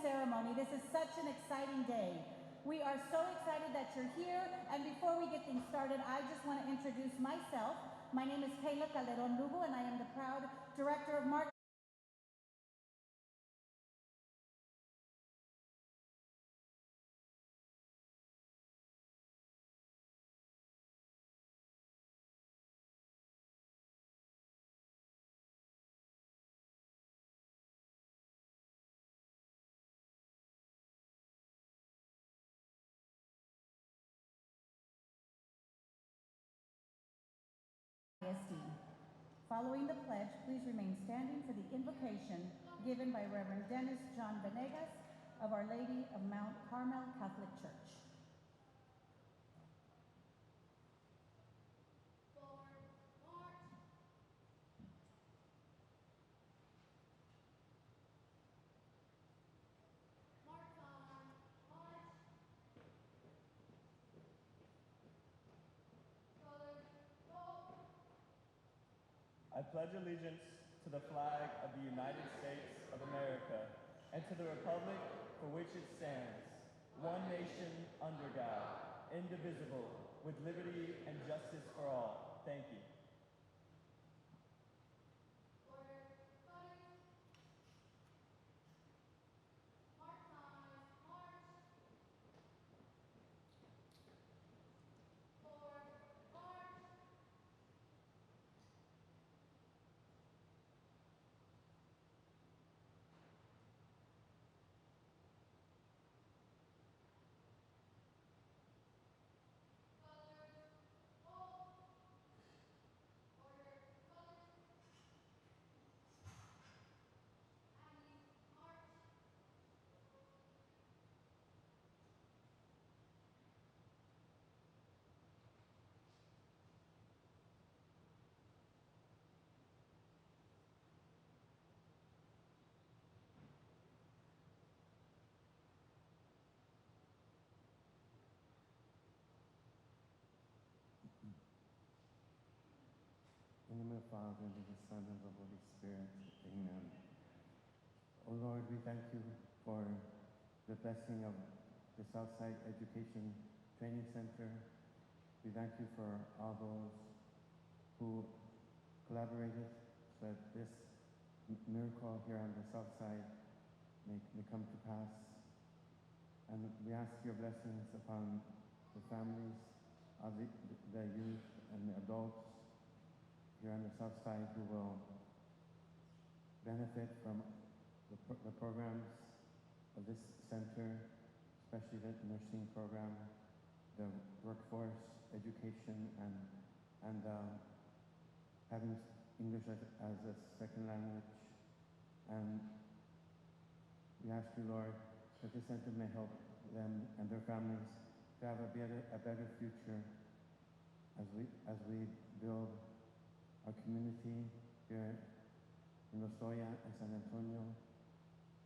ceremony. This is such an exciting day. We are so excited that you're here, and before we get things started, I just want to introduce myself. My name is Kayla Calderon Lugo, and I am the proud Director of Marketing. Following the pledge, please remain standing for the invocation given by Reverend Dennis John Venegas of Our Lady of Mount Carmel Catholic Church. I pledge allegiance to the flag of the United States of America and to the republic for which it stands, one nation under God, indivisible, with liberty and justice for all. Thank you. In the name of the Father, and of the Son, and of the Holy Spirit. Amen. O Lord, we thank you for the blessing of the Southside Education Training Center. We thank you for all those who collaborated so that this miracle here on the Southside may come to pass. And we ask your blessings upon the families of the youth and the adults here on the Southside who will benefit from the programs of this center, especially the nursing program, the workforce education, and having English as a second language. And we ask you, Lord, that this center may help them and their families to have a better future as we build our community here in Lozoya and San Antonio,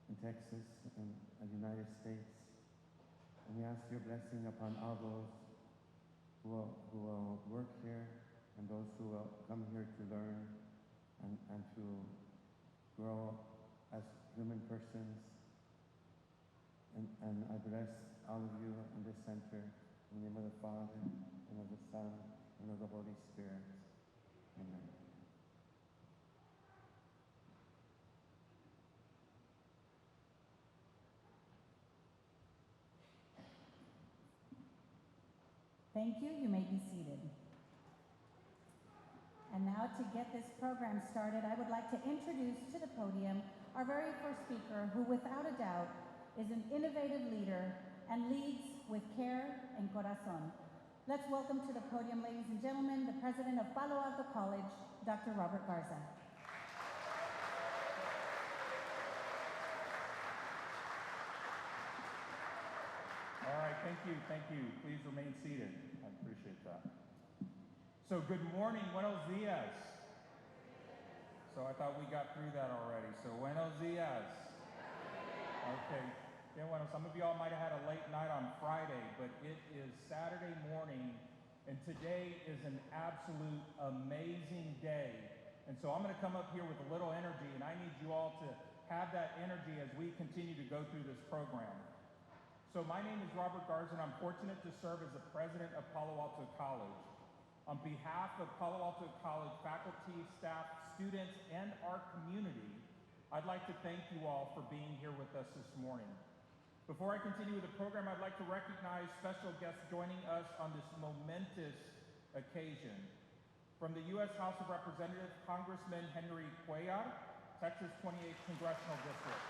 in Texas, and the United States. And we ask your blessing upon all those who will work here and those who will come here to learn and to grow as human persons. And I bless all of you in this center in the name of the Father, and of the Son, and of the Holy Spirit. Amen. Thank you. You may be seated. And now to get this program started, I would like to introduce to the podium our very first speaker, who without a doubt is an innovative leader and leads with care and corazon. Let's welcome to the podium, ladies and gentlemen, the president of Palo Alto College, Dr. Robert Garza. All right, thank you. Please remain seated. I appreciate that. So good morning, buenos dias. So I thought we got through that already. So buenos dias. Okay. Yeah, well, some of y'all might have had a late night on Friday, but it is Saturday morning, and today is an absolute amazing day. And so I'm going to come up here with a little energy, and I need you all have that energy as we continue to go through this program. So my name is Robert Garza, and I'm fortunate to serve as the president of Palo Alto College. On behalf of Palo Alto College faculty, staff, students, and our community, I'd like to thank you all for being here with us this morning. Before I continue with the program, I'd like to recognize special guests joining us on this momentous occasion. From the U.S. House of Representatives, Congressman Henry Cuellar, Texas 28th Congressional District.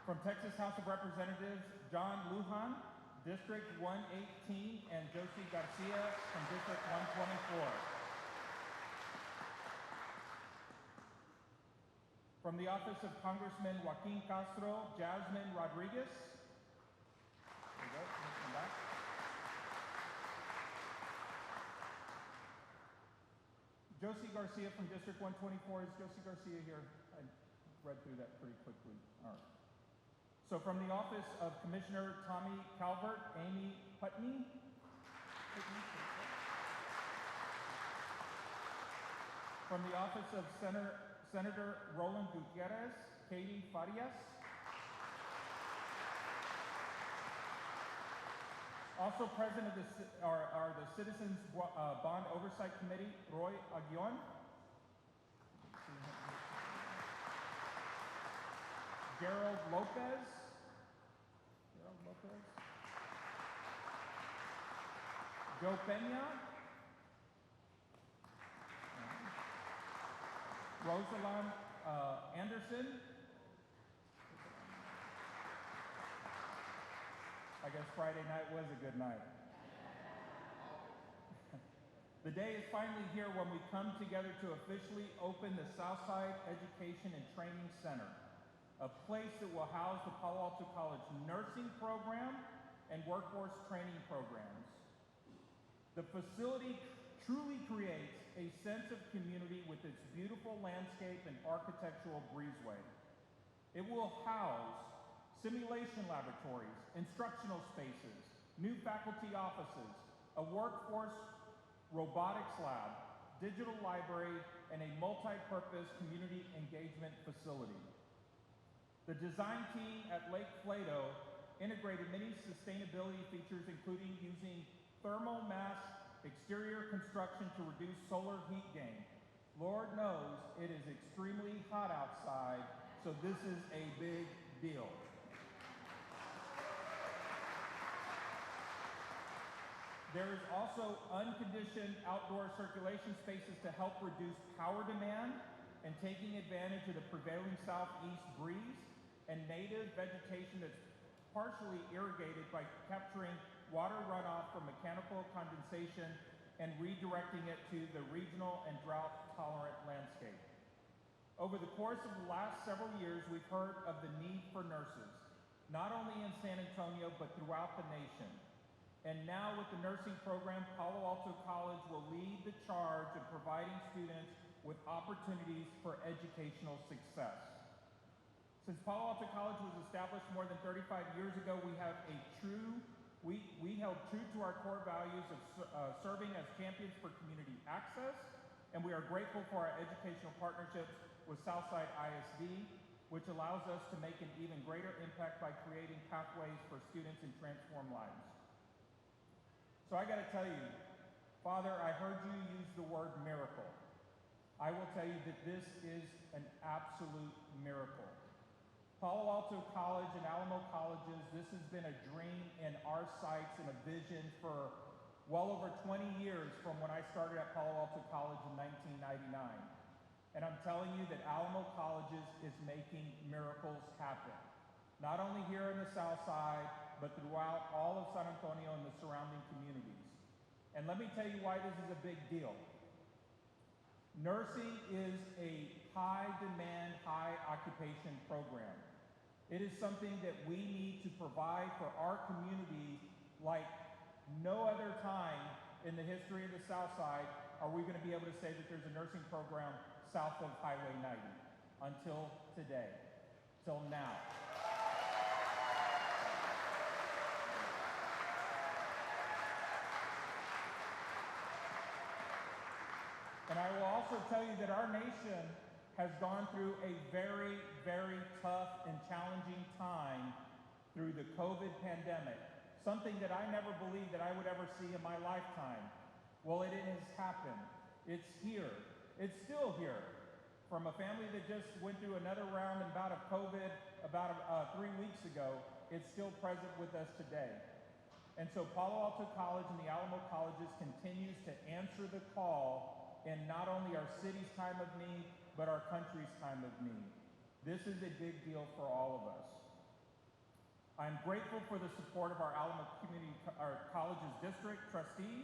From Texas House of Representatives, John Lujan, District 118, and Josie Garcia from District 124. From the office of Congressman Joaquin Castro, Jasmine Rodriguez. There you go, come back. Josie Garcia from District 124. Is Josie Garcia here? I read through that pretty quickly. All right. So from the office of Commissioner Tommy Calvert, Amy Putney. From the office of Senator Roland Gutierrez, Katie Farias. Also present are the Citizens Bond Oversight Committee, Roy Aguion. Gerald Lopez. Joe Pena. Rosalind Anderson. I guess Friday night was a good night. The day is finally here when we come together to officially open the Southside Education and Training Center, a place that will house the Palo Alto College nursing program and workforce training programs. The facility truly creates a sense of community with its beautiful landscape and architectural breezeway. It will house simulation laboratories, instructional spaces, new faculty offices, a workforce robotics lab, digital library, and a multi-purpose community engagement facility. The design team at Lake Plato integrated many sustainability features, including using thermal mass exterior construction to reduce solar heat gain. Lord knows it is extremely hot outside, so this is a big deal. There is also unconditioned outdoor circulation spaces to help reduce power demand and taking advantage of the prevailing southeast breeze and native vegetation that's partially irrigated by capturing water runoff from mechanical condensation and redirecting it to the regional and drought-tolerant landscape. Over the course of the last several years, we've heard of the need for nurses, not only in San Antonio, but throughout the nation. And now with the nursing program, Palo Alto College will lead the charge of providing students with opportunities for educational success. Since Palo Alto College was established more than 35 years ago, we held true to our core values of serving as champions for community access, and we are grateful for our educational partnerships with Southside ISD, which allows us to make an even greater impact by creating pathways for students and transform lives. So I gotta tell you, Father, I heard you use the word miracle. I will tell you that this is an absolute miracle. Palo Alto College and Alamo Colleges, this has been a dream in our sights and a vision for well over 20 years from when I started at Palo Alto College in 1999. And I'm telling you that Alamo Colleges is making miracles happen. Not only here in the South Side, but throughout all of San Antonio and the surrounding communities. And let me tell you why this is a big deal. Nursing is a high demand, high occupation program. It is something that we need to provide for our communities like no other time in the history of the South Side are we going to be able to say that there's a nursing program south of Highway 90 until today, till now. And I will also tell you that our nation has gone through a very, very tough and challenging time through the COVID pandemic, something that I never believed that I would ever see in my lifetime. Well, it has happened. It's here. It's still here. From a family that just went through another round and bout of COVID about 3 weeks ago, it's still present with us today. And so Palo Alto College and the Alamo Colleges continues to answer the call in not only our city's time of need, but our country's time of need. This is a big deal for all of us. I'm grateful for the support of our Alamo College's district trustees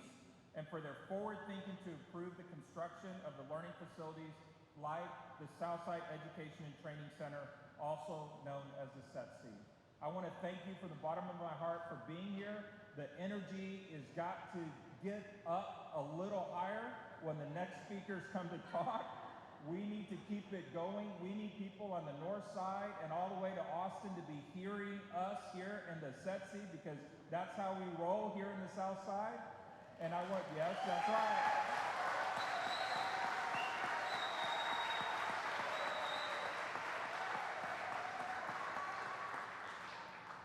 and for their forward thinking to improve the construction of the learning facilities like the Southside Education and Training Center, also known as the SETC. I want to thank you from the bottom of my heart for being here. The energy has got to get up a little higher when the next speakers come to talk. We need to keep it going. We need people on the north side and all the way to Austin to be hearing us here in the SETC, because that's how we roll here in the South Side. And I want, yes, that's right.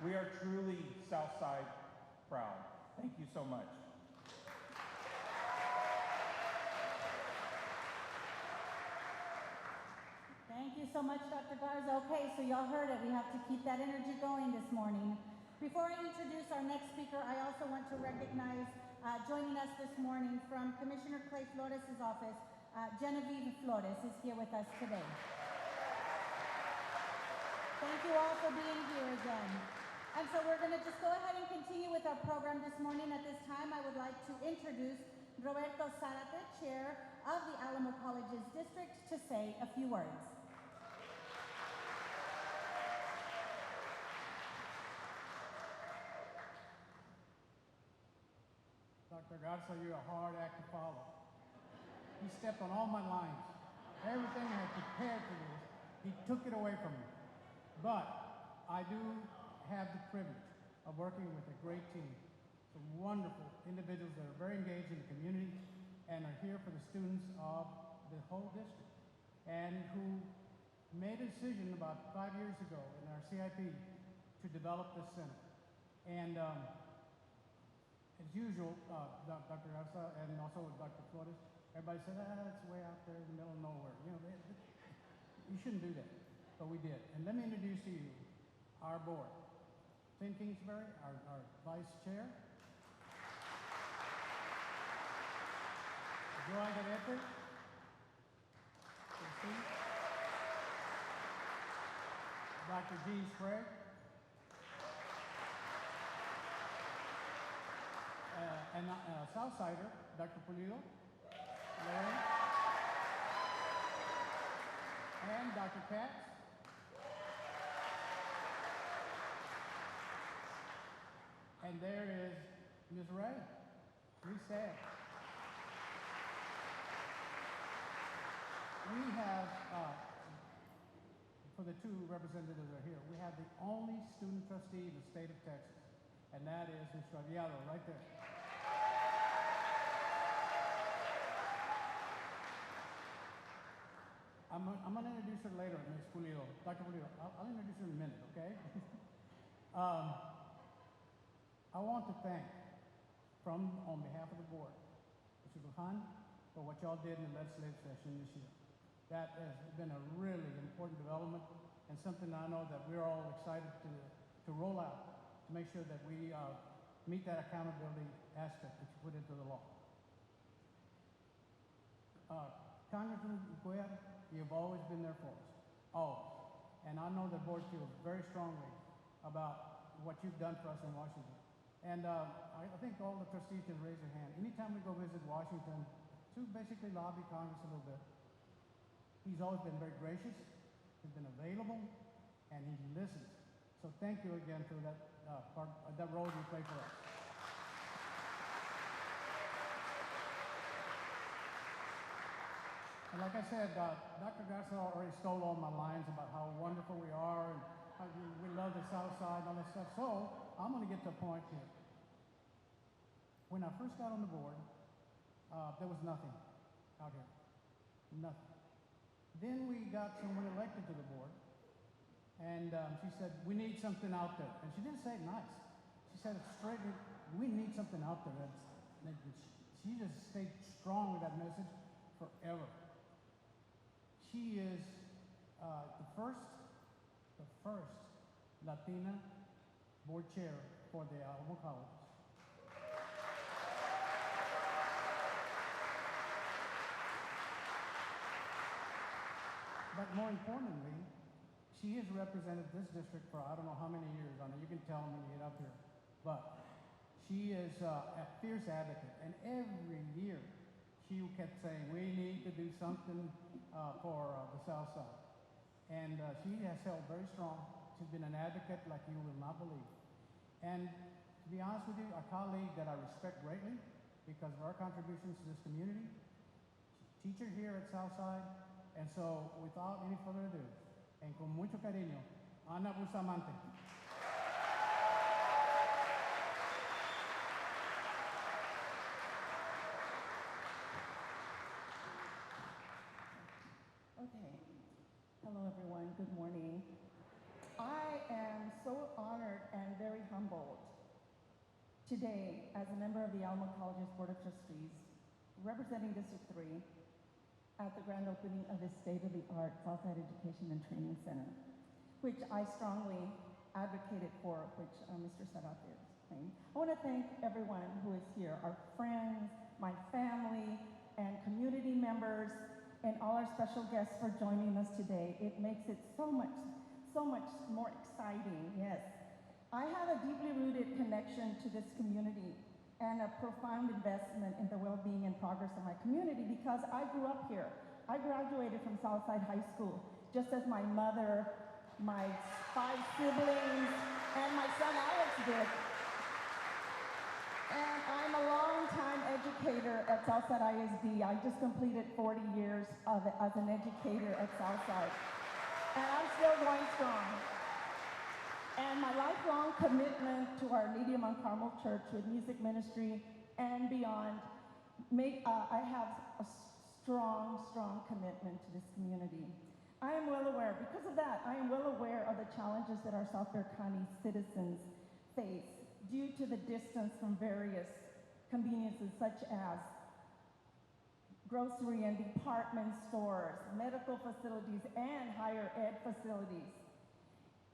We are truly Southside proud. Thank you so much. Thank you so much, Dr. Garza. Okay, so y'all heard it. We have to keep that energy going this morning. Before I introduce our next speaker, I also want to recognize joining us this morning from Commissioner Clay Flores' office, Genevieve Flores is here with us today. Thank you all for being here again. And so we're going to just go ahead and continue with our program this morning. At this time, I would like to introduce Roberto Zarate, Chair of the Alamo Colleges District, to say a few words. Dr. Garza, you're a hard act to follow. He stepped on all my lines. Everything I had prepared for this, he took it away from me. But I do have the privilege of working with a great team, some wonderful individuals that are very engaged in the community and are here for the students of the whole district, and who made a decision about 5 years ago in our CIP to develop this center. And as usual, Dr. Garza and also Dr. Flores, everybody said, it's way out there in the middle of nowhere. You know, you shouldn't do that, but we did. And let me introduce to you our board. Tim Kingsbury, our vice chair. Joy Garete. Dr. G. Sprague. And Southsider, Dr. Pulido. Larry. And Dr. Katz. And there is Ms. Ray, Sad. We have, for the two representatives that are here, we have the only student trustee in the state of Texas, and that is Ms. Rabiado, right there. I'm going to introduce her later, Ms. Pulido. Dr. Pulido, I'll introduce her in a minute, okay? I want to thank, on behalf of the board, Mr. Lujan, for what y'all did in the legislative session this year. That has been a really important development and something I know that we're all excited to roll out to make sure that we meet that accountability aspect that you put into the law. Congressman Cuellar, you've always been there for us, always. And I know the board feels very strongly about what you've done for us in Washington. And I think all the trustees can raise their hand. Anytime we go visit Washington, to basically lobby Congress a little bit, he's always been very gracious, he's been available, and he listens. So thank you again for that that role you play for us. And like I said, Dr. Garza already stole all my lines about how wonderful we are and how we love the South Side and all that stuff. So I'm going to get to a point here. When I first got on the board, there was nothing out here. Nothing. Then we got someone elected to the board, and she said, we need something out there. And she didn't say it nice. She said it straight, we need something out there. She just stayed strong with that message forever. She is the first Latina board chair for the Alamo Colleges. But more importantly, she has represented this district for I don't know how many years. I mean, you can tell them when you get up here. But she is a fierce advocate, and every year she kept saying, we need to do something for the Southside. And she has held very strong. She's been an advocate like you will not believe. And to be honest with you, a colleague that I respect greatly because of our contributions to this community, teacher here at Southside. And so, without any further ado, and con mucho cariño, Ana Bustamante. Okay. Hello, everyone. Good morning. I am so honored and very humbled today as a member of the Alamo College's Board of Trustees, representing District 3 at the grand opening of the state-of-the-art Southside Education and Training Center, which I strongly advocated for, which Mr. Sarate explained. I want to thank everyone who is here, our friends, my family, and community members, and all our special guests for joining us today. It makes it so much more exciting, yes. I have a deeply rooted connection to this community and a profound investment in the well-being and progress of my community because I grew up here. I graduated from Southside High School, just as my mother, my 5 siblings, and my son Alex did. And I'm a long-time educator at Southside ISD. I just completed 40 years as an educator at Southside. And I'm still going strong. And my lifelong commitment to Our Lady of Mount Carmel Church with music ministry and beyond, I have a strong commitment to this community. I am well aware, because of that, I am well aware of the challenges that our South Bexar County citizens face due to the distance from various conveniences such as grocery and department stores, medical facilities, and higher ed facilities,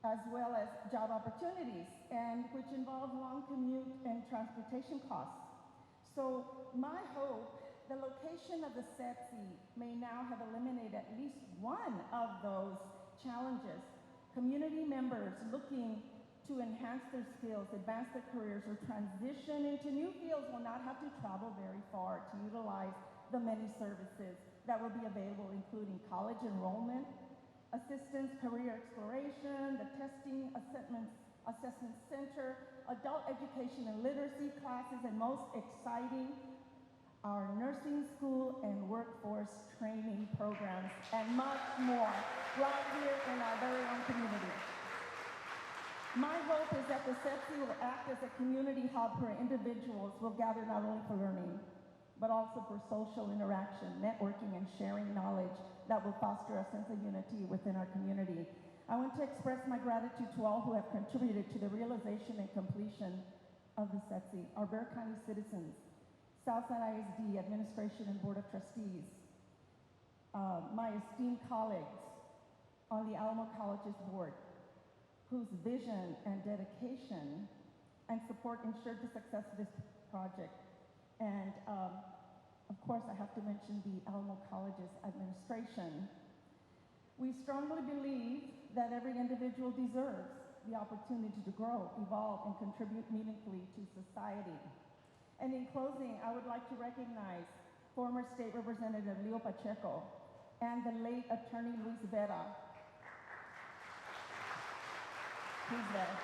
as well as job opportunities, and which involve long commute and transportation costs. So my hope, the location of the SETC may now have eliminated at least one of those challenges. Community members looking to enhance their skills, advance their careers, or transition into new fields will not have to travel very far to utilize the many services that will be available, including college enrollment, assistance, career exploration, the testing assessment center, adult education and literacy classes, and most exciting, our nursing school and workforce training programs, and much more right here in our very own community. My hope is that the SETC will act as a community hub where individuals will gather not only for learning, but also for social interaction, networking, and sharing knowledge that will foster a sense of unity within our community. I want to express my gratitude to all who have contributed to the realization and completion of the SETC, our Bexar County citizens, Southside ISD Administration and Board of Trustees, my esteemed colleagues on the Alamo College's board, whose vision and dedication and support ensured the success of this project. And of course, I have to mention the Alamo College's administration. We strongly believe that every individual deserves the opportunity to grow, evolve, and contribute meaningfully to society. And in closing, I would like to recognize former State Representative Leo Pacheco and the late Attorney Luis Vera. Who's there?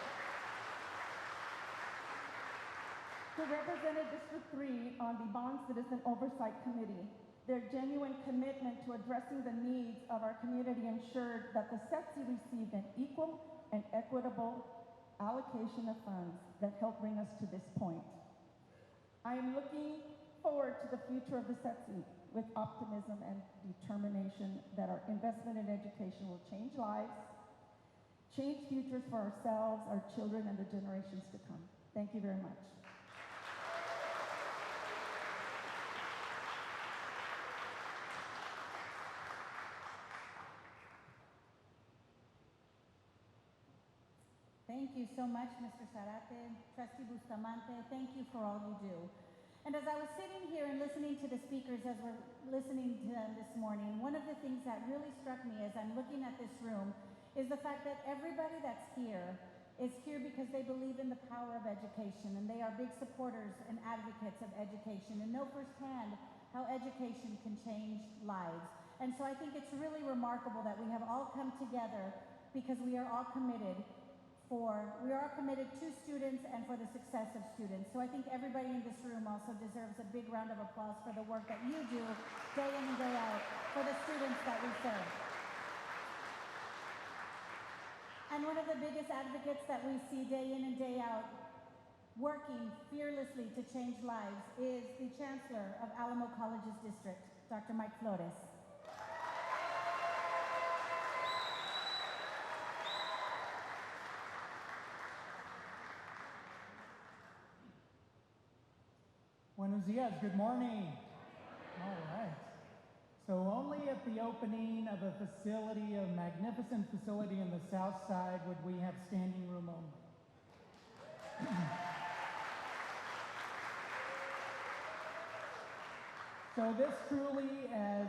Who represented District 3 on the Bond Citizen Oversight Committee. Their genuine commitment to addressing the needs of our community ensured that the SETC received an equal and equitable allocation of funds that helped bring us to this point. I am looking forward to the future of the SETC with optimism and determination that our investment in education will change lives, change futures for ourselves, our children, and the generations to come. Thank you very much. Thank you so much, Mr. Zarate. Trustee Bustamante, thank you for all you do. And as I was sitting here and listening to the speakers as we're listening to them this morning, one of the things that really struck me as I'm looking at this room is the fact that everybody that's here is here because they believe in the power of education, and they are big supporters and advocates of education and know firsthand how education can change lives. And so I think it's really remarkable that we have all come together because we are all committed to students and for the success of students. So I think everybody in this room also deserves a big round of applause for the work that you do day in and day out for the students that we serve. And one of the biggest advocates that we see day in and day out working fearlessly to change lives is the Chancellor of Alamo College's district, Dr. Mike Flores. Buenos dias, good morning. All right. So only at the opening of a facility, a magnificent facility in the Southside, would we have standing room only. So this truly, as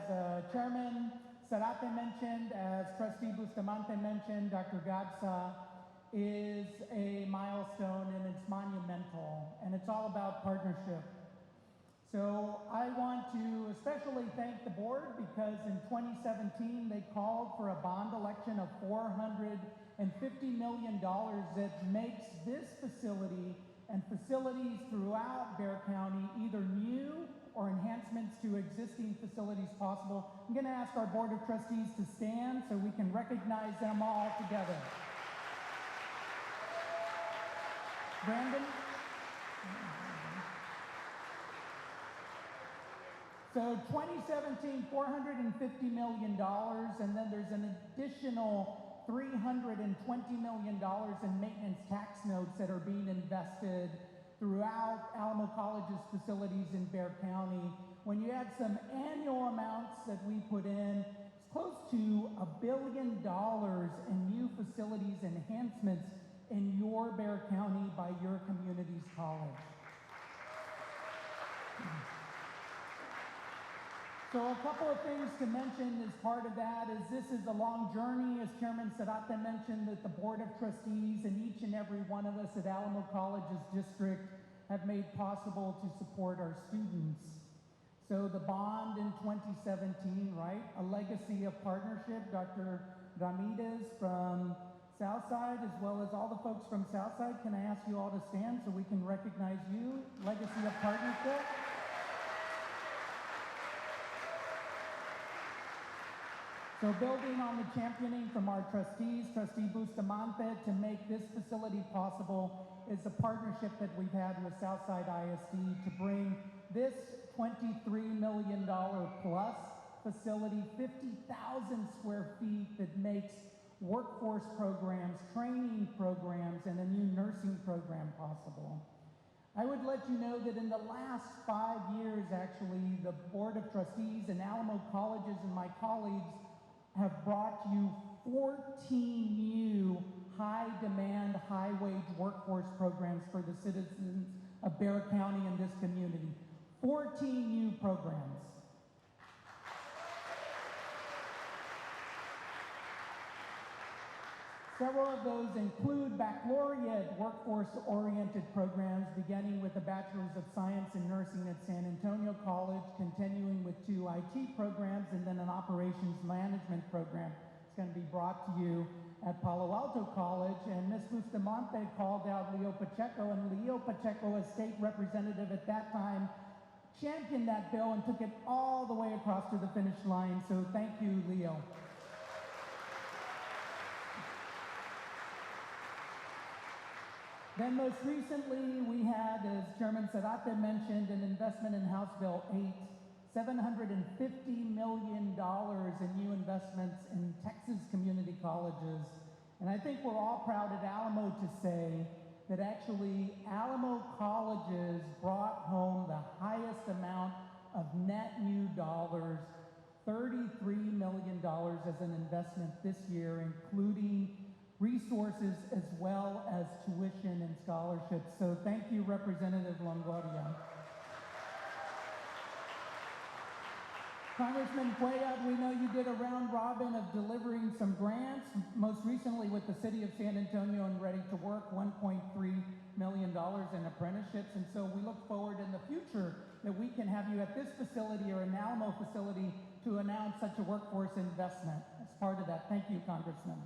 Chairman Zarate mentioned, as Trustee Bustamante mentioned, Dr. Gadsa, is a milestone and it's monumental, and it's all about partnership. So I want to especially thank the board because in 2017 they called for a bond election of $450 million that makes this facility and facilities throughout Bexar County either new or enhancements to existing facilities possible. I'm going to ask our Board of Trustees to stand so we can recognize them all together. Brandon? So 2017, $450 million, and then there's an additional $320 million in maintenance tax notes that are being invested throughout Alamo College's facilities in Bexar County. When you add some annual amounts that we put in, it's close to $1 billion in new facilities enhancements in your Bexar County by your community's college. So a couple of things to mention as part of that is this is a long journey, as Chairman Zarate mentioned, that the Board of Trustees and each and every one of us at Alamo College's district have made possible to support our students. So the bond in 2017, right? A legacy of partnership. Dr. Ramirez from Southside, as well as all the folks from Southside, can I ask you all to stand so we can recognize you? Legacy of partnership. So building on the championing from our trustees, Trustee Bustamante, to make this facility possible is the partnership that we've had with Southside ISD to bring this $23 million plus facility, 50,000 square feet that makes workforce programs, training programs, and a new nursing program possible. I would let you know that in the last 5 years, actually, the Board of Trustees and Alamo Colleges and my colleagues have brought you 14 new high-demand, high-wage workforce programs for the citizens of Bexar County and this community. 14 new programs. Several of those include baccalaureate workforce-oriented programs, beginning with a Bachelor's of Science in Nursing at San Antonio College, continuing with 2 IT programs, and then an Operations Management program. It's going to be brought to you at Palo Alto College, and Ms. Bustamante called out Leo Pacheco, and Leo Pacheco, as state representative at that time, championed that bill and took it all the way across to the finish line, so thank you, Leo. Then most recently, we had, as Chairman Zarate mentioned, an investment in House Bill 8, $750 million in new investments in Texas community colleges. And I think we're all proud at Alamo to say that actually Alamo colleges brought home the highest amount of net new dollars, $33 million as an investment this year, including resources as well as tuition and scholarships. So thank you, Representative Longoria. Congressman Cuellar, we know you did a round robin of delivering some grants, most recently with the City of San Antonio and Ready to Work, $1.3 million in apprenticeships. And so we look forward in the future that we can have you at this facility or an Alamo facility to announce such a workforce investment as part of that. Thank you, Congressman.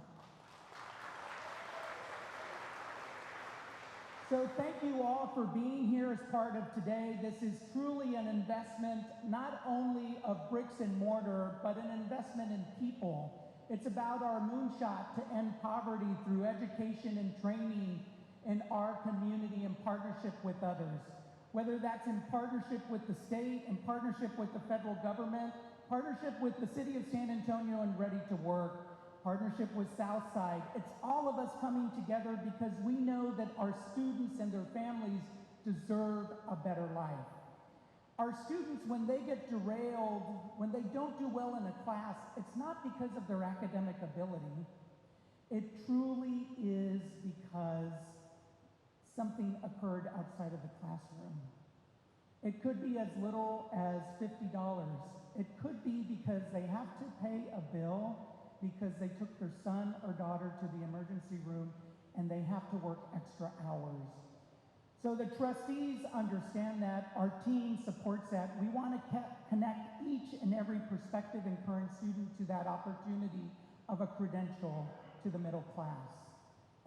So thank you all for being here as part of today. This is truly an investment not only of bricks and mortar, but an investment in people. It's about our moonshot to end poverty through education and training in our community in partnership with others. Whether that's in partnership with the state, in partnership with the federal government, partnership with the City of San Antonio and Ready to Work, partnership with Southside. It's all of us coming together because we know that our students and their families deserve a better life. Our students, when they get derailed, when they don't do well in a class, it's not because of their academic ability. It truly is because something occurred outside of the classroom. It could be as little as $50. It could be because they have to pay a bill because they took their son or daughter to the emergency room and they have to work extra hours. So the trustees understand that, our team supports that. We want to connect each and every prospective and current student to that opportunity of a credential to the middle class.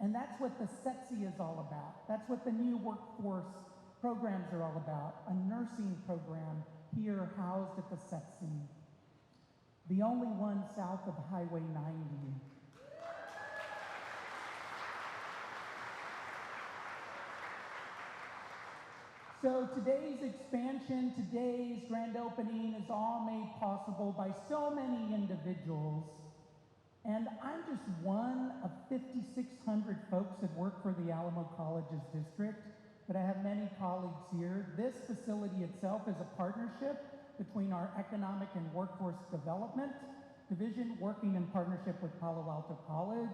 And that's what the SETC is all about. That's what the new workforce programs are all about, a nursing program here housed at the SETC. The only one south of Highway 90. So today's expansion, today's grand opening is all made possible by so many individuals. And I'm just one of 5,600 folks that work for the Alamo Colleges District, but I have many colleagues here. This facility itself is a partnership between our Economic and Workforce Development Division, working in partnership with Palo Alto College.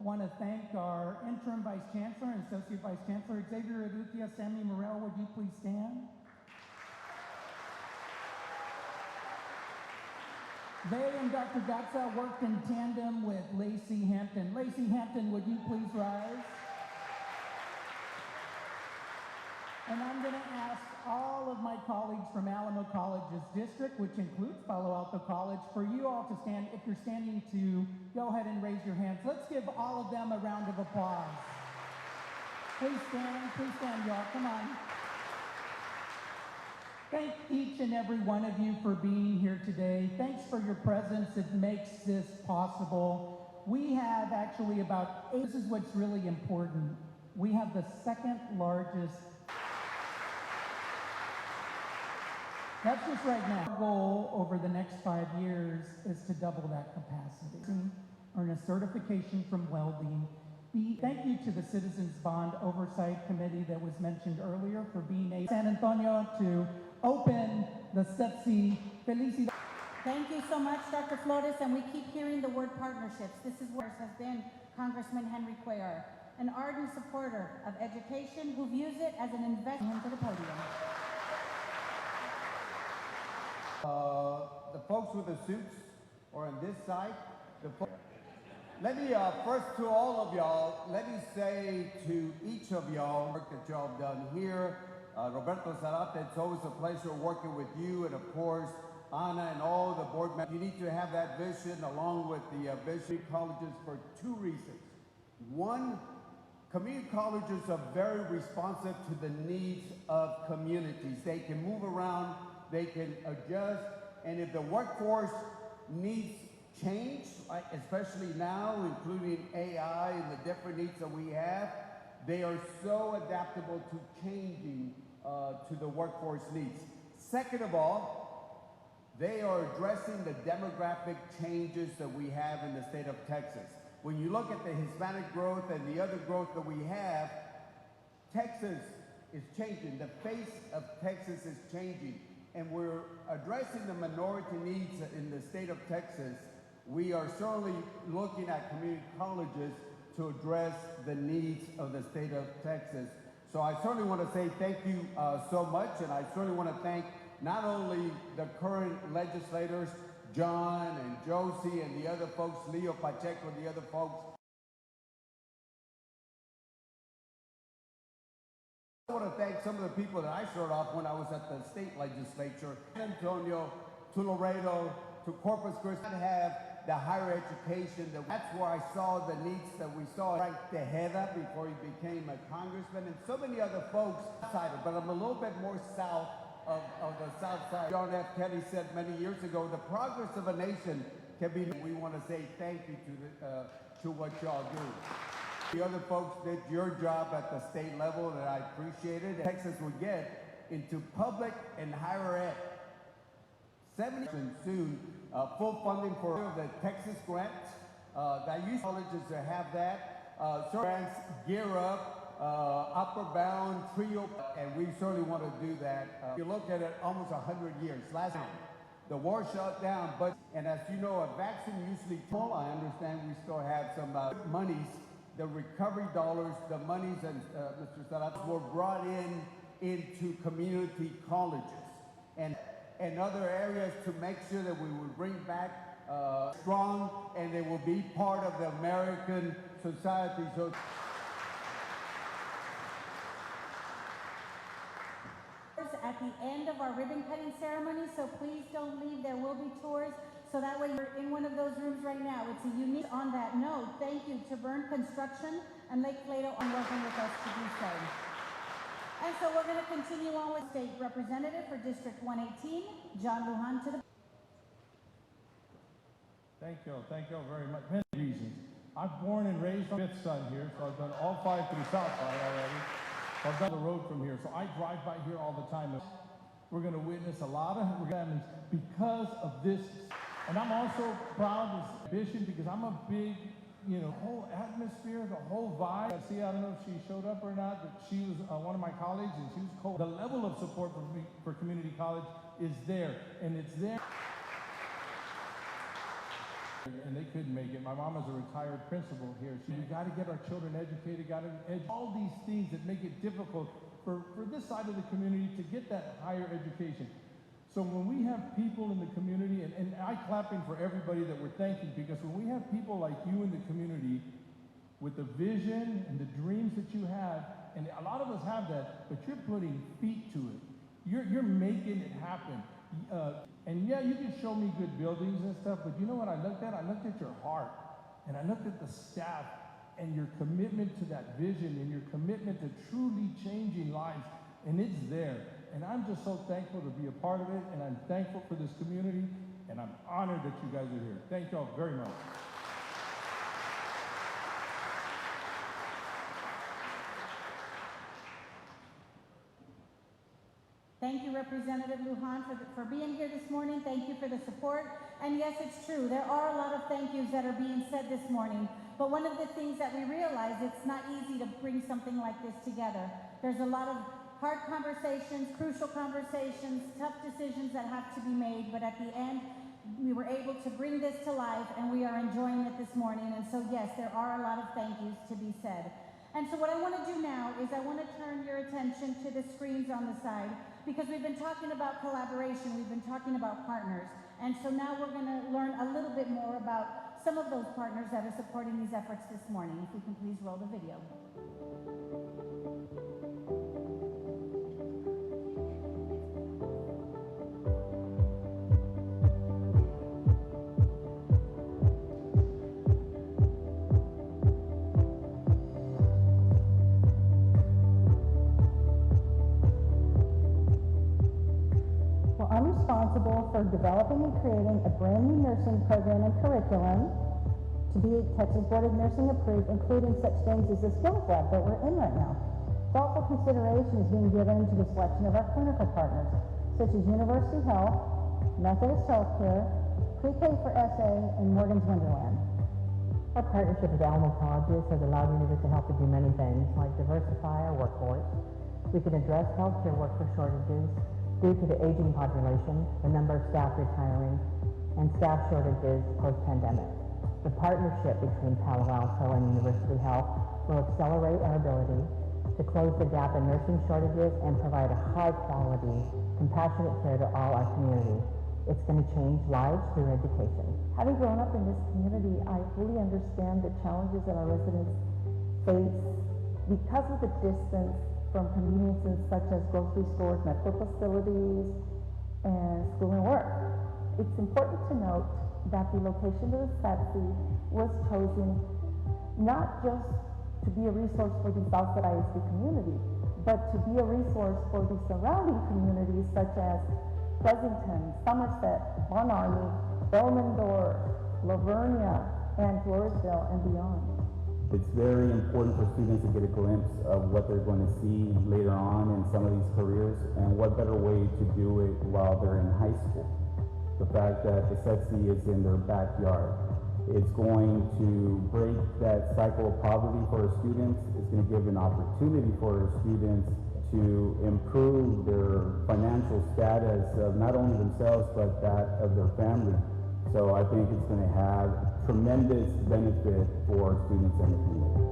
I want to thank our interim Vice Chancellor and Associate Vice Chancellor, Xavier Urrutia. Sammy Morel, would you please stand? They and Dr. Gatza worked in tandem with Lacey Hampton. Lacey Hampton, would you please rise? And I'm going to ask all of my colleagues from Alamo College's district, which includes Palo Alto College, for you all to stand. If you're standing, to go ahead and raise your hands. Let's give all of them a round of applause. Please stand, y'all, come on. Thank each and every one of you for being here today. Thanks for your presence. It makes this possible. We have actually this is what's really important. We have the second largest. That's just right now. Our goal over the next 5 years is to double that capacity. Earn a certification from welding. Thank you to the Citizens Bond Oversight Committee that was mentioned earlier for being a San Antonio to open the SETC. Felicidades. Thank you so much, Dr. Flores, and we keep hearing the word partnerships. This is where has been Congressman Henry Cuellar, an ardent supporter of education who views it as an investment to the podium. The folks with the suits are on this side. Let me, first to all of y'all, let me say to each of y'all, work that y'all have done here. Roberto Zarate, it's always a pleasure working with you, and of course, Ana and all the board members. You need to have that vision along with the vision colleges for two reasons. One, community colleges are very responsive to the needs of communities. They can move around, they can adjust, and if the workforce needs change, especially now, including AI and the different needs that we have, they are so adaptable to changing to the workforce needs. Second of all, They are addressing the demographic changes that we have in the state of Texas. When you look at the Hispanic growth and the other growth that we have, Texas is changing. The face of Texas is changing. And we're addressing the minority needs in the state of Texas. We are certainly looking at community colleges to address the needs of the state of Texas. So I certainly want to say thank you so much, and I certainly want to thank not only the current legislators, John and Josie and the other folks, Leo Pacheco, the other folks. I want to thank some of the people that I started off when I was at the state legislature, San Antonio, to Laredo, to Corpus Christi, and have the higher education. That's where I saw the needs that we saw. Frank Tejeda before he became a congressman, and so many other folks outside, but I'm a little bit more south of the Southside. John F. Kennedy said many years ago, the progress of a nation can be. We want to say thank you to what y'all do. The other folks did your job at the state level, and I appreciate it. Texas will get into public and higher ed. 70 and soon, full funding for the Texas grants. I use colleges to have that. Grants, Gear Up, Upper Bound, Trio, and we certainly want to do that. If you look at it, almost 100 years. Last time, the war shut down, and as you know, a vaccine usually, I understand we still have some monies. The recovery dollars, the monies, and Mr. Sarat, were brought into community colleges and other areas to make sure that we would bring back strong, and they will be part of the American society. So at the end of our ribbon cutting ceremony, so please don't leave. There will be tours. So that way you're in one of those rooms right now. It's a unique. On that note, thank you to Byrne Construction and Lake Plato on working with us to do so. And so we're going to continue on with State Representative for District 118, John Lujan to the. Thank you very much. Many reasons. I'm born and raised on 5th son here, so I've done all 5 through Southside already. I've done the road from here, so I drive by here all the time. We're going to witness a lot of exams because of this. And I'm also proud of this ambition because I'm a big, whole atmosphere, the whole vibe. See, I don't know if she showed up or not, but she was one of my colleagues, and she was cool. The level of support for community college is there, and it's there. And they couldn't make it. My mom is a retired principal here. We got to get our children educated, got to educate. All these things that make it difficult for this side of the community to get that higher education. So when we have people in the community, and I clapping for everybody that we're thanking, because when we have people like you in the community with the vision and the dreams that you have, and a lot of us have that, but you're putting feet to it. You're making it happen. And yeah, you can show me good buildings and stuff, but you know what I looked at? I looked at your heart, and I looked at the staff, and your commitment to that vision, and your commitment to truly changing lives, and it's there. And I'm just so thankful to be a part of it, and I'm thankful for this community, and I'm honored that you guys are here. Thank y'all very much. Thank you, Representative Lujan, for being here this morning. Thank you for the support. And yes, it's true. There are a lot of thank yous that are being said this morning. But one of the things that we realize, it's not easy to bring something like this together. There's a lot of hard conversations, crucial conversations, tough decisions that have to be made, but at the end, we were able to bring this to life, and we are enjoying it this morning. And so yes, there are a lot of thank yous to be said. And so what I want to do now is I want to turn your attention to the screens on the side, because we've been talking about collaboration, we've been talking about partners, and so now we're going to learn a little bit more about some of those partners that are supporting these efforts this morning. If we can please roll the video. I'm responsible for developing and creating a brand new nursing program and curriculum to be Texas Board of Nursing approved, including such things as the skills lab that we're in right now. Thoughtful consideration is being given to the selection of our clinical partners, such as University Health Methodist Healthcare, Pre-K for SA, and Morgan's Wonderland. Our partnership with Alamo Colleges has allowed Univis to help to do many things, like diversify our workforce. We can address healthcare workforce shortages due to the aging population, the number of staff retiring, and staff shortages post-pandemic. The partnership between Palo Alto and University Health will accelerate our ability to close the gap in nursing shortages and provide a high-quality, compassionate care to all our community. It's going to change lives through education. Having grown up in this community, I fully understand the challenges that our residents face because of the distance from conveniences such as grocery stores, medical facilities, and school and work. It's important to note that the location of the SATSI was chosen not just to be a resource for the Southside ISD community, but to be a resource for the surrounding communities such as Pleasanton, Somerset, Bon Army, Elmendorf, Lavernia, and Floresville, and beyond. It's very important for students to get a glimpse of what they're going to see later on in some of these careers, and what better way to do it while they're in high school. The fact that the SETC is in their backyard, it's going to break that cycle of poverty for our students. It's going to give an opportunity for our students to improve their financial status of not only themselves, but that of their family. So I think it's going to have tremendous benefit for our students and the community.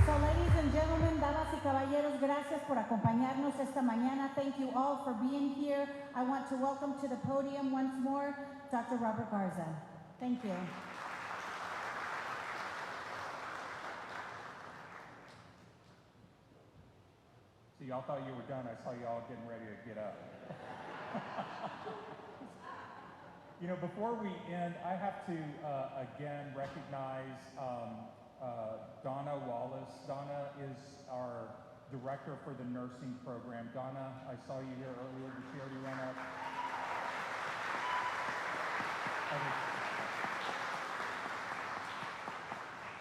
So, ladies and gentlemen, damas y caballeros, gracias por acompañarnos esta mañana. Thank you all for being here. I want to welcome to the podium once more Dr. Robert Garza. Thank you. So y'all thought you were done. I saw y'all getting ready to get up. You know, before we end, I have to again recognize Donna Wallace. Donna is our director for the nursing program. Donna, I saw you here earlier. Did she already run up?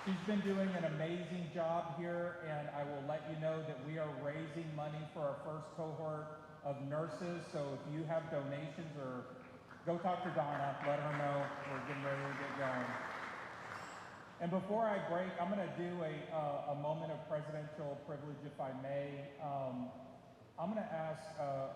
She's been doing an amazing job here, and I will let you know that we are raising money for our first cohort of nurses. So if you have donations, or go talk to Donna, let her know we're getting ready to get going. And before I break, I'm going to do a moment of presidential privilege, if I may. I'm going to ask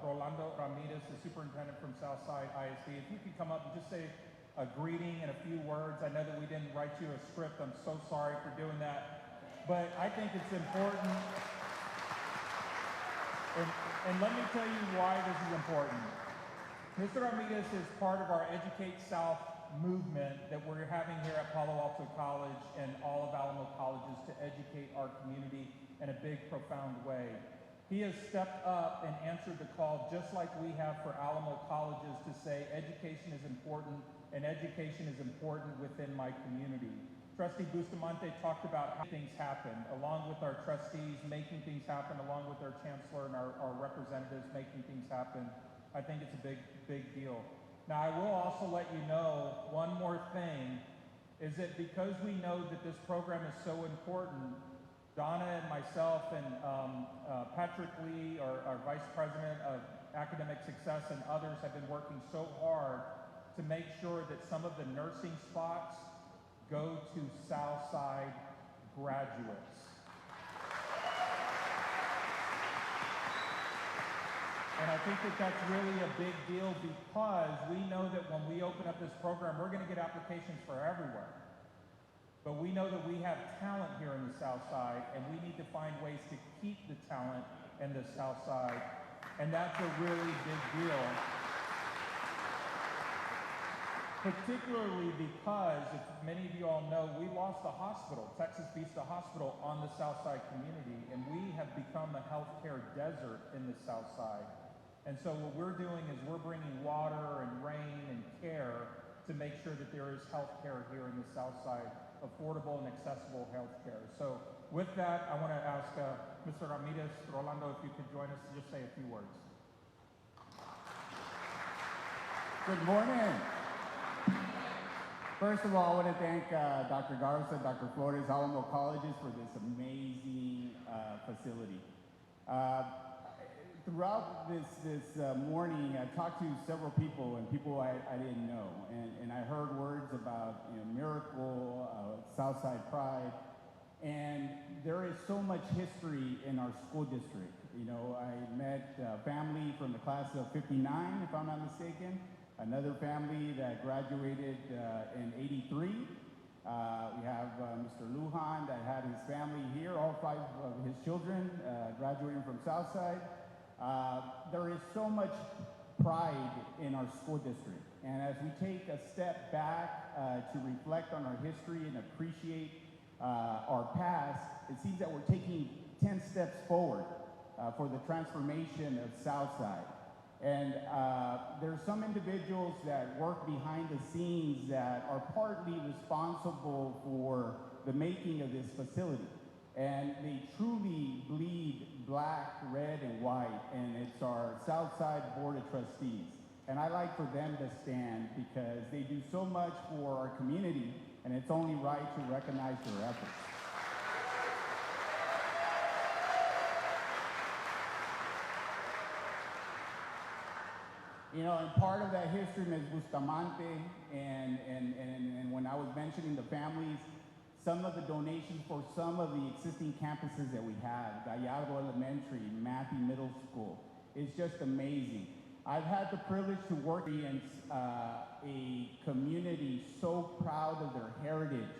Rolando Ramirez, the superintendent from Southside ISD, if you could come up and just say a greeting and a few words. I know that we didn't write you a script. I'm so sorry for doing that. But I think it's important. And let me tell you why this is important. Mr. Ramirez is part of our Educate South movement that we're having here at Palo Alto College and all of Alamo colleges to educate our community in a big, profound way. He has stepped up and answered the call, just like we have for Alamo colleges, to say education is important, and education is important within my community. Trustee Bustamante talked about how things happen, along with our trustees making things happen, along with our chancellor and our representatives making things happen. I think it's a big, big deal. Now, I will also let you know one more thing, is that because we know that this program is so important, Donna and myself and Patrick Lee, our Vice President of Academic Success, and others have been working so hard to make sure that some of the nursing spots go to Southside graduates. And I think that that's really a big deal, because we know that when we open up this program, we're going to get applications for everywhere. But we know that we have talent here in the South Side, and we need to find ways to keep the talent in the South Side. And that's a really big deal. Particularly because, if many of you all know, we lost a hospital, Texas Vista Hospital, on the South Side community, and we have become a healthcare desert in the South Side. And so what we're doing is we're bringing water and rain and care to make sure that there is healthcare here in the South Side, affordable and accessible healthcare. So with that, I want to ask Mr. Ramirez, Rolando, if you could join us to just say a few words. Good morning. First of all, I want to thank Dr. Garza, Dr. Flores, Alamo Colleges for this amazing facility. Throughout this morning, I talked to several people and people I didn't know, and I heard words about Miracle, Southside Pride, and there is so much history in our school district. You know, I met a family from the class of '59, if I'm not mistaken, another family that graduated in '83. We have Mr. Lujan that had his family here, all 5 of his children graduating from Southside. There is so much pride in our school district. And as we take a step back to reflect on our history and appreciate our past, it seems that we're taking 10 steps forward for the transformation of Southside. And there's some individuals that work behind the scenes that are partly responsible for the making of this facility. And they truly bleed black, red, and white, and it's our Southside Board of Trustees. And I like for them to stand because they do so much for our community, and it's only right to recognize their efforts. You know, and part of that history, Ms. Bustamante, and when I was mentioning the families, some of the donations for some of the existing campuses that we have, Gallardo Elementary, Matthew Middle School, is just amazing. I've had the privilege to work in a community so proud of their heritage,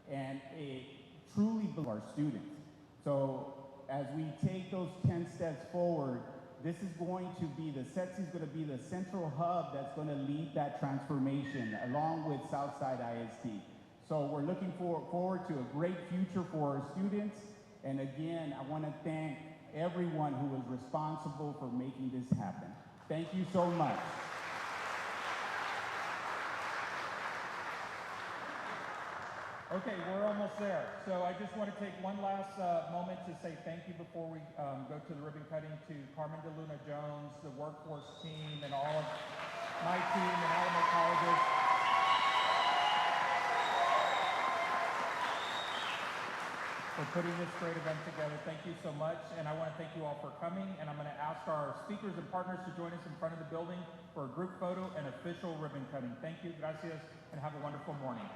and it truly belongs to our students. So as we take those 10 steps forward, this is going to be, the SETC is going to be the central hub that's going to lead that transformation along with Southside ISD. So we're looking forward to a great future for our students. And again, I want to thank everyone who was responsible for making this happen. Thank you so much. Okay, we're almost there. So I just want to take one last moment to say thank you before we go to the ribbon cutting to Carmen De Luna Jones, the workforce team, and all of my team and Alamo Colleges. For putting this great event together. Thank you so much, and I want to thank you all for coming, and I'm going to ask our speakers and partners to join us in front of the building for a group photo and official ribbon cutting. Thank you, gracias, and have a wonderful morning.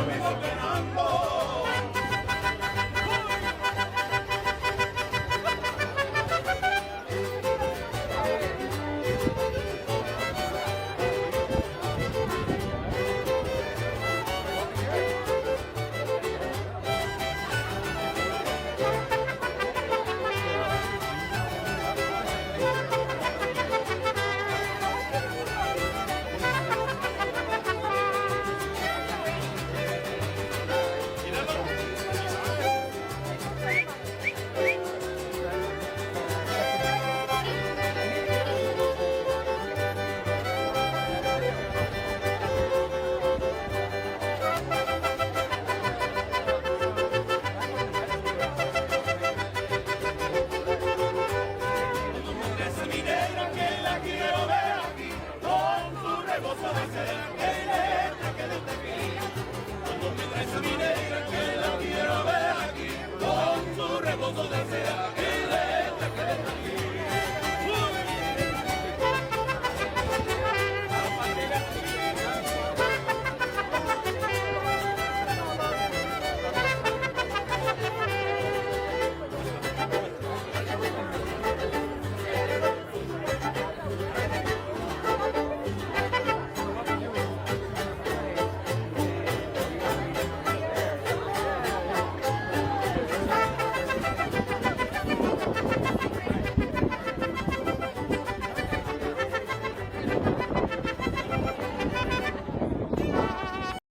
eso que no